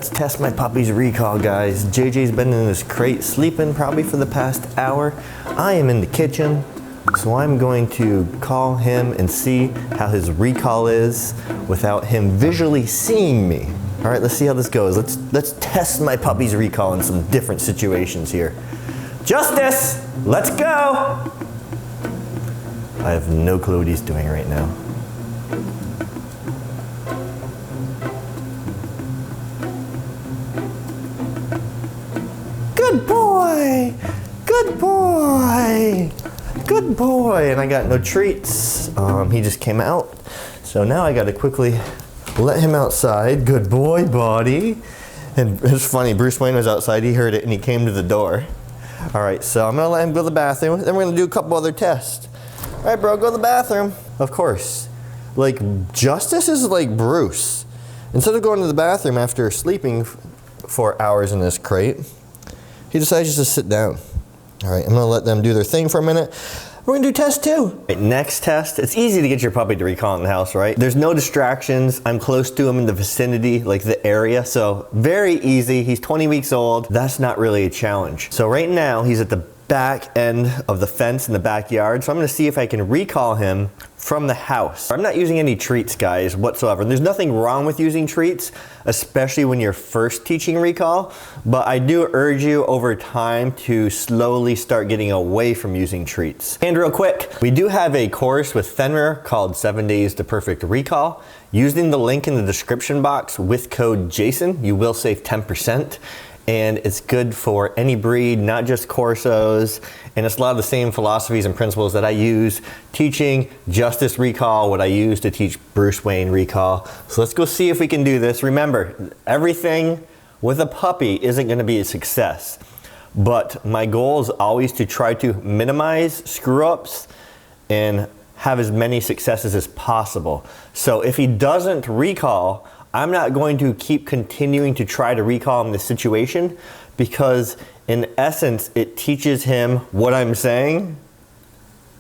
let's test my puppy's recall, guys. JJ's been in his crate sleeping probably for the past hour. I am in the kitchen, so I'm going to call him and see how his recall is without him visually seeing me. All right, let's see how this goes. Let's test my puppy's recall in some different situations here. Justice, let's go! I have no clue what he's doing right now. Good boy! Good boy! Good boy! And I got no treats. He just came out. So now I gotta quickly let him outside. Good boy, buddy. And it's funny, Bruce Wayne was outside, he heard it and he came to the door. All right, so I'm gonna let him go to the bathroom, then we're gonna do a couple other tests. All right, bro, go to the bathroom. Of course. Like, Justice is like Bruce. Instead of going to the bathroom after sleeping for hours in this crate, he decides just to sit down. All right, I'm gonna let them do their thing for a minute. We're gonna do test 2. Right, next test, it's easy to get your puppy to recall in the house, right? There's no distractions. I'm close to him in the vicinity, like the area, so very easy. He's 20 weeks old. That's not really a challenge. So right now, he's at the back end of the fence in the backyard, so I'm gonna see if I can recall him from the house. I'm not using any treats, guys, whatsoever. There's nothing wrong with using treats, especially when you're first teaching recall, but I do urge you over time to slowly start getting away from using treats. And real quick, we do have a course with Fenrir called 7 Days to Perfect Recall. Using the link in the description box with code JASON, you will save 10%. And it's good for any breed, not just Corsos. And it's a lot of the same philosophies and principles that I use teaching Justice Recall, what I use to teach Bruce Wayne Recall. So let's go see if we can do this. Remember, everything with a puppy isn't gonna be a success. But my goal is always to try to minimize screw-ups and have as many successes as possible. So if he doesn't recall, I'm not going to keep continuing to try to recall him the situation, because in essence, it teaches him what I'm saying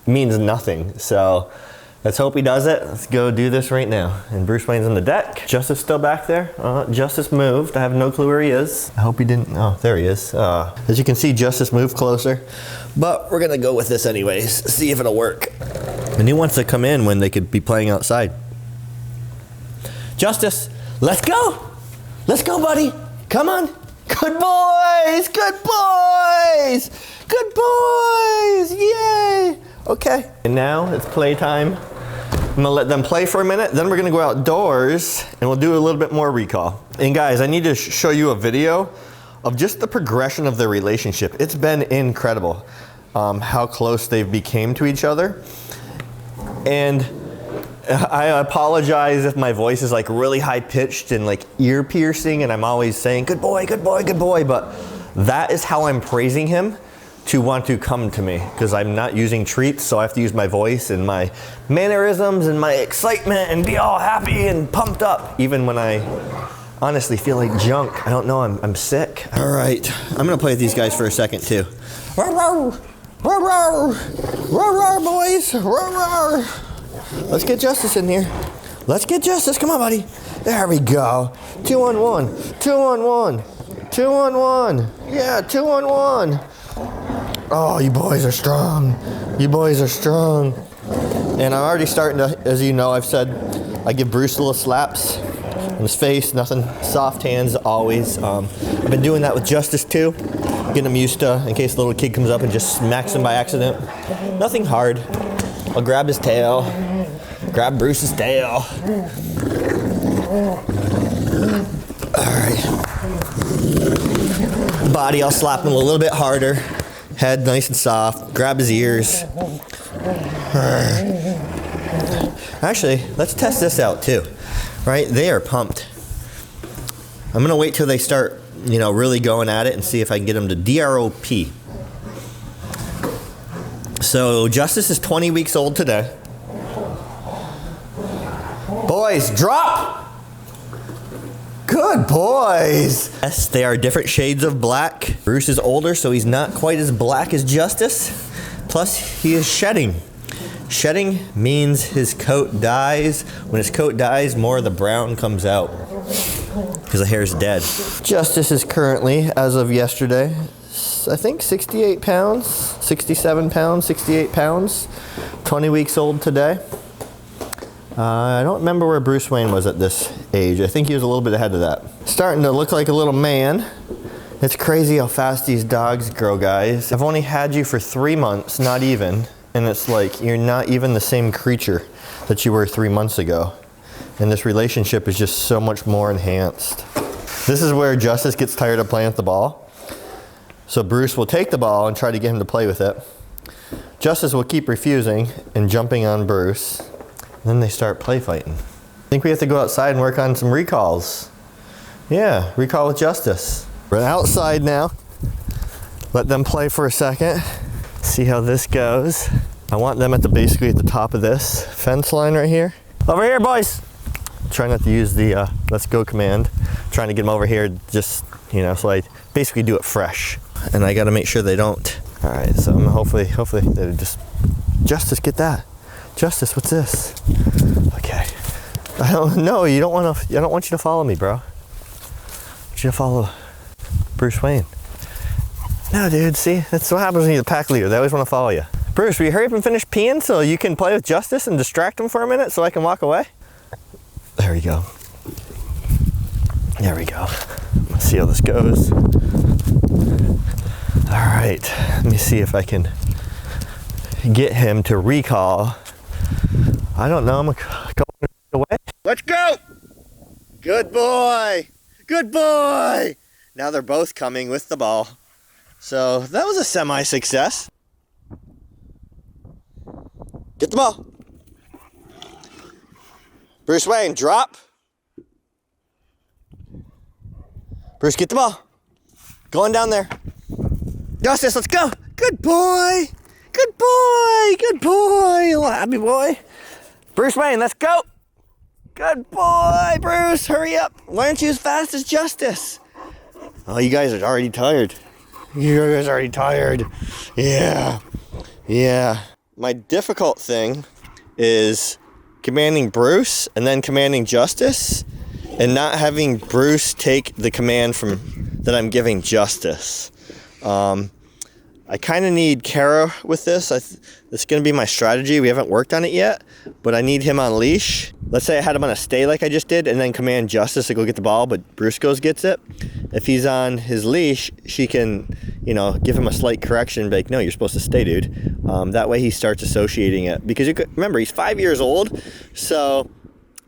means nothing. So let's hope he does it. Let's go do this right now. And Bruce Wayne's on the deck. Justice still back there. Justice moved. I have no clue where he is. I hope he didn't, oh, there he is. As you can see, Justice moved closer, but we're gonna go with this anyways, see if it'll work. And he wants to come in when they could be playing outside. Justice, let's go. Let's go, buddy. Come on. Good boys. Good boys. Good boys. Yay. Okay. And now it's playtime. I'm gonna let them play for a minute. Then we're gonna go outdoors and we'll do a little bit more recall. And guys, I need to show you a video of just the progression of their relationship. It's been incredible how close they've became to each other. And I apologize if my voice is like really high pitched and like ear piercing and I'm always saying, good boy, good boy, good boy. But that is how I'm praising him to want to come to me, because I'm not using treats. So I have to use my voice and my mannerisms and my excitement and be all happy and pumped up, even when I honestly feel like junk. I don't know, I'm sick. All right, I'm gonna play with these guys for a second too. Roar, roar, roar, roar, roar, roar, boys, roar, roar. Let's get Justice in here. Let's get Justice. Come on, buddy. There we go. 2 on 1. 2 on 1. 2 on 1. Yeah, 2 on 1. Oh, you boys are strong. You boys are strong. And I'm already starting to, as you know, I've said, I give Bruce little slaps in his face. Nothing, soft hands always. I've been doing that with Justice too. Getting him used to, in case the little kid comes up and just smacks him by accident. Nothing hard. I'll grab his tail. Grab Bruce's tail. All right. Body, I'll slap him a little bit harder. Head nice and soft. Grab his ears. Actually, let's test this out too. Right? They are pumped. I'm gonna wait till they start, you know, really going at it and see if I can get them to DROP. So Justice is 20 weeks old today. Boys, drop! Good boys! Yes, they are different shades of black. Bruce is older, so he's not quite as black as Justice. Plus, he is shedding. Shedding means his coat dies. When his coat dies, more of the brown comes out. because the hair's dead. Justice is currently, as of yesterday, I think 68 pounds, 67 pounds, 68 pounds, 20 weeks old today. I don't remember where Bruce Wayne was at this age. I think he was a little bit ahead of that. Starting to look like a little man. It's crazy how fast these dogs grow, guys. I've only had you for 3 months, not even, and it's like you're not even the same creature that you were 3 months ago. And this relationship is just so much more enhanced. This is where Justice gets tired of playing with the ball. So Bruce will take the ball and try to get him to play with it. Justice will keep refusing and jumping on Bruce. Then they start play fighting. I think we have to go outside and work on some recalls. Yeah, recall with Justice. We're outside now. Let them play for a second. See how this goes. I want them basically at the top of this fence line right here. Over here, boys. Try not to use the let's go command. Trying to get them over here just, so I basically do it fresh. And I gotta make sure they don't. All right, so I'm hopefully they just, Justice, get that. Justice, what's this? Okay. I don't know. I don't want you to follow me, bro. I want you to follow Bruce Wayne. No, dude. See, that's what happens when you're the pack leader. They always want to follow you. Bruce, will you hurry up and finish peeing so you can play with Justice and distract him for a minute so I can walk away? There we go. There we go. Let's see how this goes. All right. Let me see if I can get him to recall. I don't know, I'm going away. Let's go! Good boy! Good boy! Now they're both coming with the ball. So that was a semi-success. Get the ball. Bruce Wayne, drop. Bruce, get the ball. Going down there. Justice, let's go! Good boy! Good boy! Good boy! Little happy boy. Bruce Wayne, let's go! Good boy, Bruce, hurry up. Why aren't you as fast as Justice? Oh, you guys are already tired. You guys are already tired. Yeah. Yeah. My difficult thing is commanding Bruce and then commanding Justice and not having Bruce take the command that I'm giving Justice. I kind of need Kara with this. It's going to be my strategy. We haven't worked on it yet, but I need him on leash. Let's say I had him on a stay like I just did and then command Justice to go get the ball, but Bruce gets it. If he's on his leash, she can, give him a slight correction and be like, no, you're supposed to stay, dude. That way he starts associating it. Because remember, he's 5 years old, so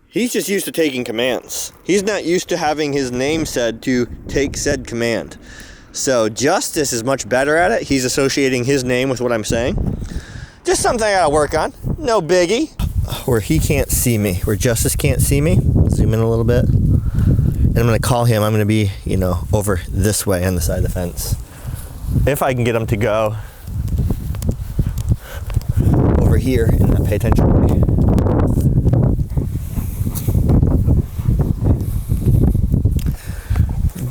he's just used to taking commands. He's not used to having his name said to take said command. So Justice is much better at it. He's associating his name with what I'm saying. Just something I gotta work on. No biggie. Where he can't see me, where Justice can't see me. Zoom in a little bit. And I'm gonna call him. I'm gonna be, over this way on the side of the fence. If I can get him to go over here and not pay attention to me.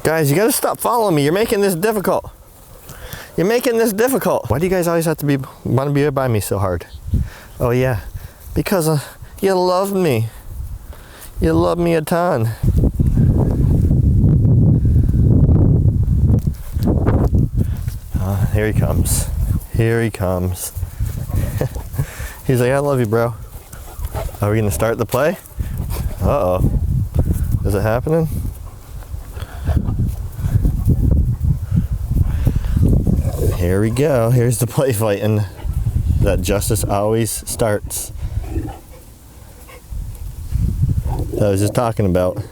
Guys, you gotta stop following me. You're making this difficult. You're making this difficult. Why do you guys always have to want to be by me so hard? Oh yeah, because you love me. You love me a ton. Here he comes. Here he comes. He's like, I love you, bro. Are we gonna start the play? Uh-oh. Is it happening? Here we go. Here's the play fighting that Justice always starts. That I was just talking about.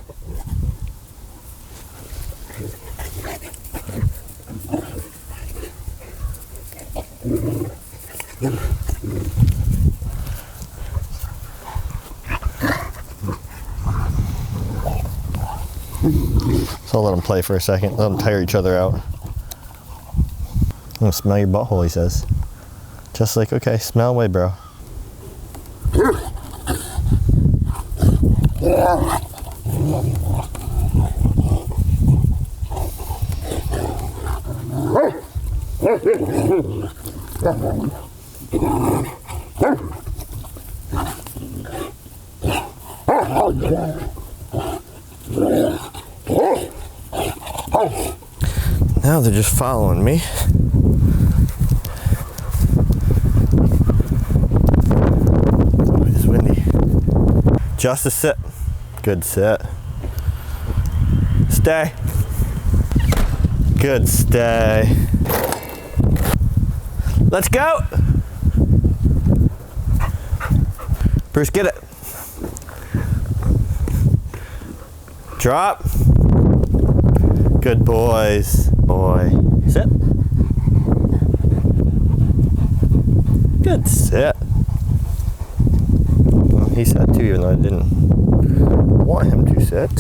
So I'll let them play for a second. Let them tire each other out. I'm gonna smell your butthole, he says. Just like, okay, smell away, bro. Now they're just following me. Oh, it's windy. Justice, sit. Good sit. Stay. Good stay. Let's go. Bruce, get it. Drop. Good boys. Boy. Sit. Good sit. Well, he sat too, even though I didn't want him to sit.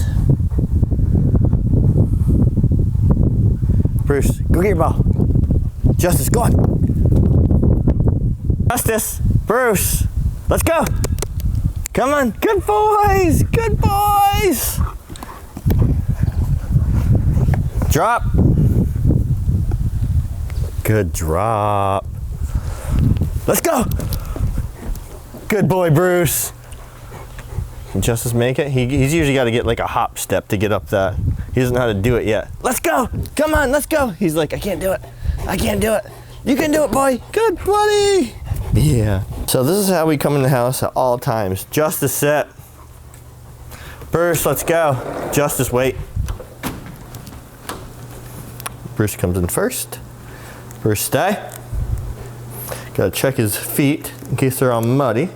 Bruce, go get your ball. Justice, go on. Justice, Bruce, let's go. Come on, good boys, good boys. Drop. Good drop. Let's go. Good boy, Bruce. Can Justice make it? He's usually got to get like a hop step to get up that. He doesn't know how to do it yet. Let's go. Come on, let's go. He's like, I can't do it. I can't do it. You can do it, boy. Good buddy. Yeah. So this is how we come in the house at all times. Justice, sit. Bruce, let's go. Justice, wait. Bruce comes in first. Bruce, stay. Gotta check his feet in case they're all muddy.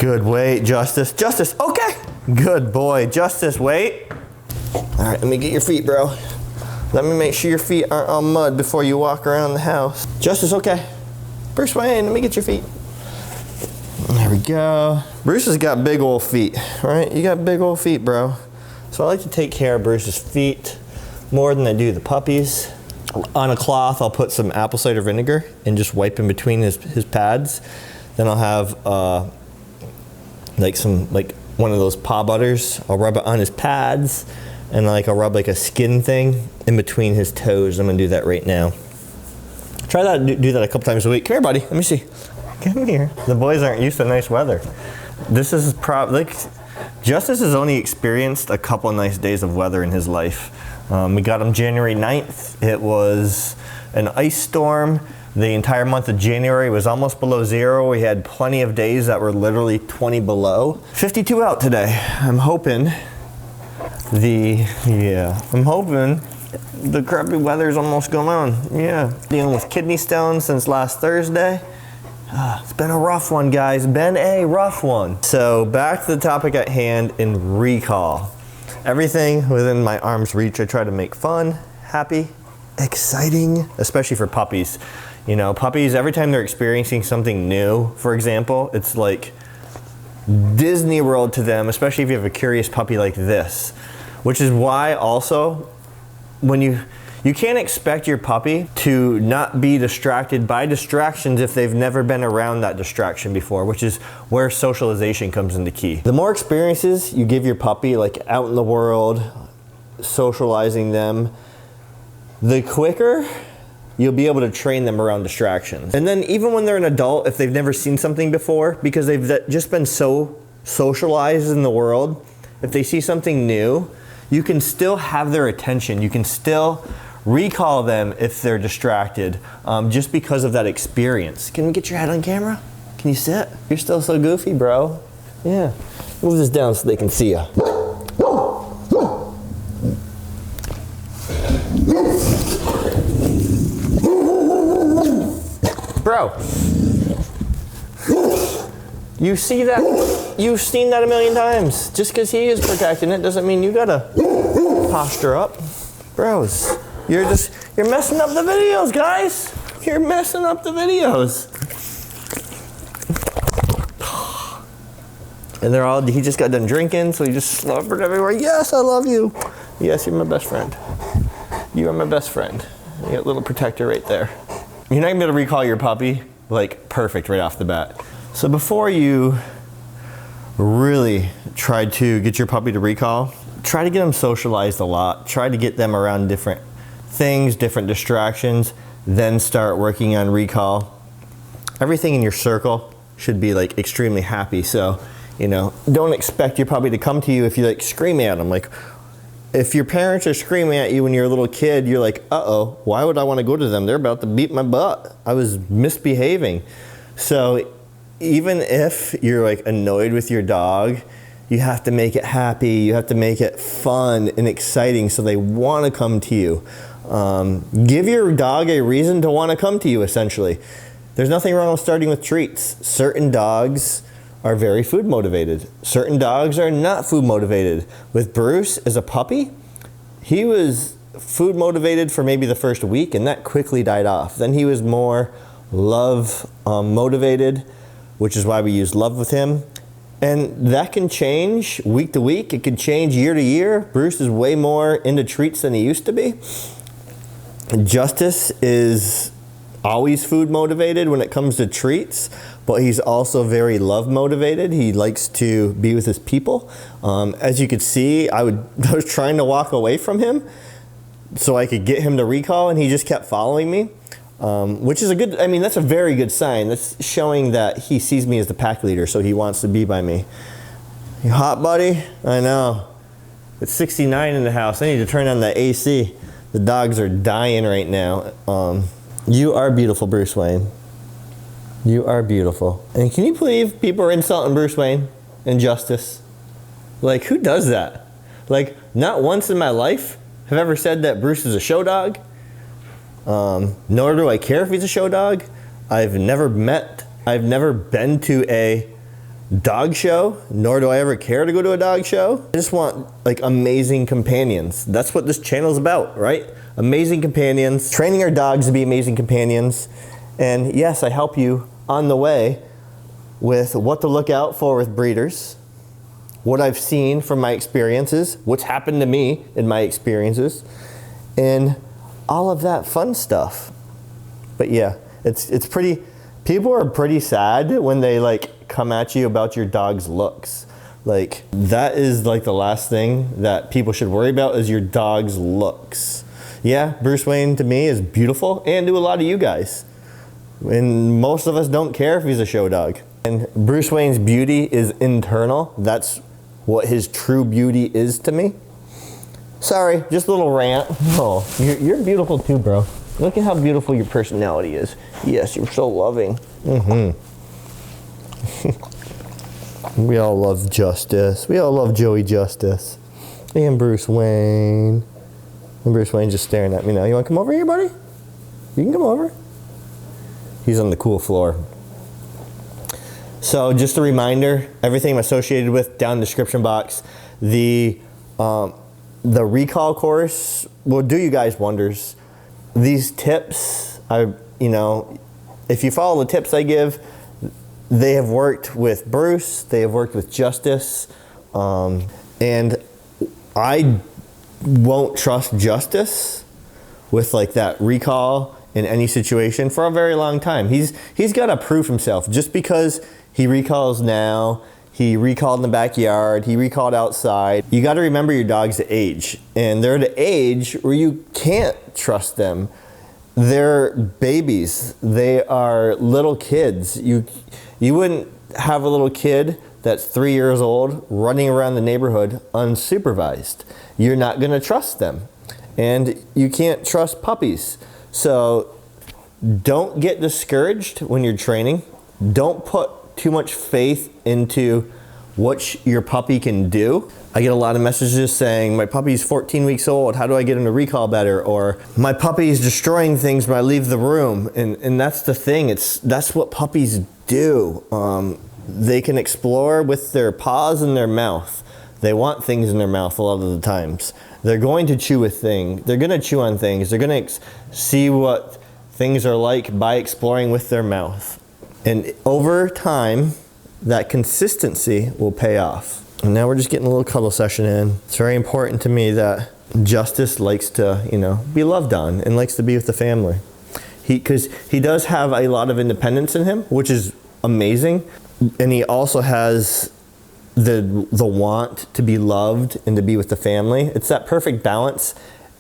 Good, wait, Justice. Justice, okay. Good boy, Justice, wait. All right, let me get your feet, bro. Let me make sure your feet aren't all mud before you walk around the house. Justice, okay. Bruce Wayne, let me get your feet. There we go. Bruce has got big old feet, right? You got big old feet, bro. So I like to take care of Bruce's feet more than I do the puppies. On a cloth, I'll put some apple cider vinegar and just wipe in between his pads. Then I'll have like one of those paw butters. I'll rub it on his pads, and I'll rub like a skin thing in between his toes. I'm gonna do that right now. Try that, do that a couple times a week. Come here, buddy, let me see. Come here. The boys aren't used to nice weather. This is Justice has only experienced a couple of nice days of weather in his life. We got him January 9th. It was an ice storm. The entire month of January was almost below zero. We had plenty of days that were literally 20 below. 52 out today. I'm hoping the crappy weather's almost gone on. Yeah, dealing with kidney stones since last Thursday. It's been a rough one, guys. Been a rough one. So back to the topic at hand in recall. Everything within my arm's reach, I try to make fun, happy, exciting, especially for puppies. You know, puppies, every time they're experiencing something new, for example, it's like Disney World to them, especially if you have a curious puppy like this. Which is why also, when you can't expect your puppy to not be distracted by distractions if they've never been around that distraction before, which is where socialization comes into key. The more experiences you give your puppy, like out in the world, socializing them, the quicker you'll be able to train them around distractions. And then even when they're an adult, if they've never seen something before, because they've just been so socialized in the world, if they see something new, you can still have their attention. You can still recall them if they're distracted, just because of that experience. Can we get your head on camera? Can you sit? You're still so goofy, bro. Yeah. Move this down so they can see you. Bro. You see that? You've seen that a million times. Just because he is protecting it doesn't mean you gotta posture up. Bros. You're messing up the videos, guys. You're messing up the videos. And he just got done drinking, so he just slobbered everywhere. Yes, I love you. Yes, you're my best friend. You are my best friend. You got a little protector right there. You're not gonna be able to recall your puppy, like, perfect right off the bat. So before you really try to get your puppy to recall, try to get them socialized a lot. Try to get them around different things, different distractions, then start working on recall. Everything in your circle should be like extremely happy. So, you know, don't expect your puppy to come to you if you like screaming at them. Like, if your parents are screaming at you when you're a little kid, you're like, uh-oh, why would I want to go to them? They're about to beat my butt. I was misbehaving. So even if you're like annoyed with your dog, you have to make it happy. You have to make it fun and exciting so they want to come to you. Give your dog a reason to want to come to you, essentially. There's nothing wrong with starting with treats. Certain dogs are very food motivated. Certain dogs are not food motivated. With Bruce, as a puppy, he was food motivated for maybe the first week, and that quickly died off. Then he was more love motivated, which is why we use love with him. And that can change week to week. It can change year to year. Bruce is way more into treats than he used to be. Justice is always food motivated when it comes to treats, but he's also very love motivated. He likes to be with his people. As you could see, I was trying to walk away from him so I could get him to recall, and he just kept following me, which is that's a very good sign. That's showing that he sees me as the pack leader, so he wants to be by me. You hot, buddy? I know. It's 69 in the house. I need to turn on the AC. The dogs are dying right now. You are beautiful, Bruce Wayne. You are beautiful. And can you believe people are insulting Bruce Wayne and Justice? Like, who does that? Like, not once in my life have I ever said that Bruce is a show dog. Nor do I care if he's a show dog. I've never been to a dog show, nor do I ever care to go to a dog show. I just want like amazing companions. That's what this channel is about, right? Amazing companions, training our dogs to be amazing companions. And yes, I help you on the way with what to look out for with breeders, what I've seen from my experiences, what's happened to me in my experiences, and all of that fun stuff. But yeah, it's pretty, people are pretty sad when they like come at you about your dog's looks. Like, that is like the last thing that people should worry about, is your dog's looks. Yeah, Bruce Wayne to me is beautiful, and to a lot of you guys. And most of us don't care if he's a show dog. And Bruce Wayne's beauty is internal. That's what his true beauty is to me. Sorry, just a little rant. Oh, you're beautiful too, bro. Look at how beautiful your personality is. Yes, you're so loving. We all love Justice. We all love Joey Justice. And Bruce Wayne. And Bruce Wayne's just staring at me now. You want to come over here, buddy? You can come over. He's on the cool floor. So just a reminder, everything I'm associated with down in the description box. The recall course will do you guys wonders. These tips, if you follow the tips I give, they have worked with Bruce, they have worked with Justice, and I won't trust Justice with like that recall in any situation for a very long time. He's got to prove himself. Just because he recalls now, he recalled in the backyard, he recalled outside. You got to remember your dog's age, and they're at the age where you can't trust them. They're babies. They are little kids. You wouldn't have a little kid that's 3 years old running around the neighborhood unsupervised. You're not going to trust them, and you can't trust puppies. So don't get discouraged when you're training. Don't put too much faith into what your puppy can do. I get a lot of messages saying, my puppy's 14 weeks old, how do I get him to recall better? Or my puppy is destroying things when I leave the room. And that's the thing, that's what puppies do. They can explore with their paws and their mouth. They want things in their mouth a lot of the times. They're going to chew a thing. They're going to chew on things. They're going to see what things are like by exploring with their mouth. And over time, that consistency will pay off. And now we're just getting a little cuddle session in. It's very important to me that Justice likes to, be loved on and likes to be with the family. Because he does have a lot of independence in him, which is amazing. And he also has the want to be loved and to be with the family. It's that perfect balance.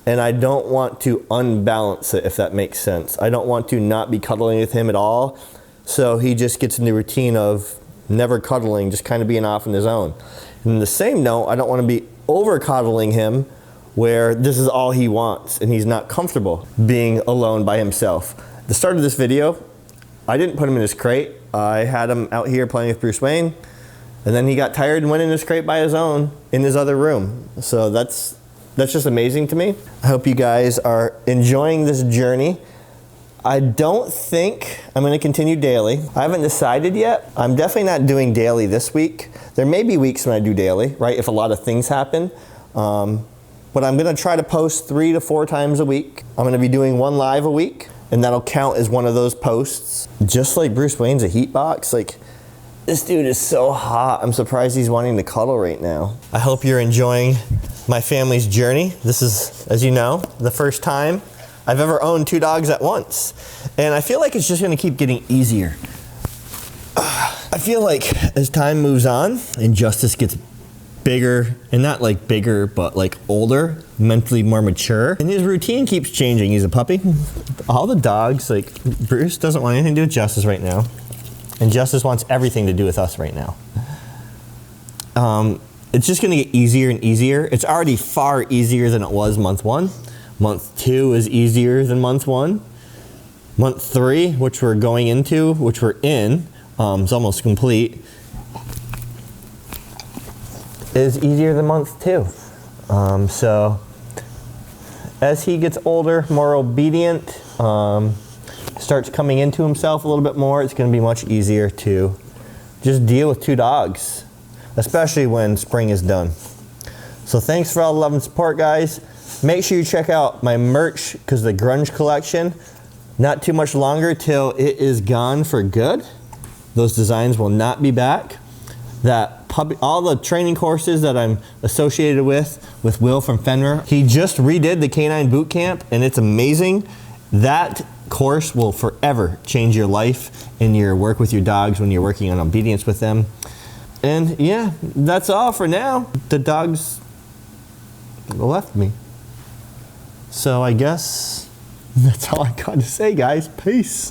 And I don't want to unbalance it, if that makes sense. I don't want to not be cuddling with him at all. So he just gets in the routine of never cuddling, just kind of being off on his own. And in the same note, I don't want to be over cuddling him where this is all he wants and he's not comfortable being alone by himself. At the start of this video, I didn't put him in his crate. I had him out here playing with Bruce Wayne, and then he got tired and went in his crate by his own in his other room. So that's just amazing to me. I hope you guys are enjoying this journey. I don't think I'm gonna continue daily. I haven't decided yet. I'm definitely not doing daily this week. There may be weeks when I do daily, right, if a lot of things happen. But I'm gonna try to post 3 to 4 times a week. I'm gonna be doing 1 live a week, and that'll count as one of those posts. Just like Bruce Wayne's a heat box, like, this dude is so hot. I'm surprised he's wanting to cuddle right now. I hope you're enjoying my family's journey. This is, as you know, the first time I've ever owned 2 dogs at once. And I feel like it's just gonna keep getting easier. I feel like as time moves on and Justice gets bigger, and not like bigger, but like older, mentally more mature, and his routine keeps changing. He's a puppy. All the dogs, like Bruce doesn't want anything to do with Justice right now. And Justice wants everything to do with us right now. It's just gonna get easier and easier. It's already far easier than it was month 1. Month 2 is easier than month 1. Month 3, which we're going into, which we're in, is almost complete, is easier than month 2. So as he gets older, more obedient, starts coming into himself a little bit more, it's gonna be much easier to just deal with 2 dogs, especially when spring is done. So thanks for all the love and support, guys. Make sure you check out my merch, because the grunge collection, not too much longer till it is gone for good. Those designs will not be back. All the training courses that I'm associated with Will from Fenrir, he just redid the Canine Boot Camp, and it's amazing. That course will forever change your life and your work with your dogs when you're working on obedience with them. And yeah, that's all for now. The dogs left me. So I guess that's all I got to say, guys. Peace.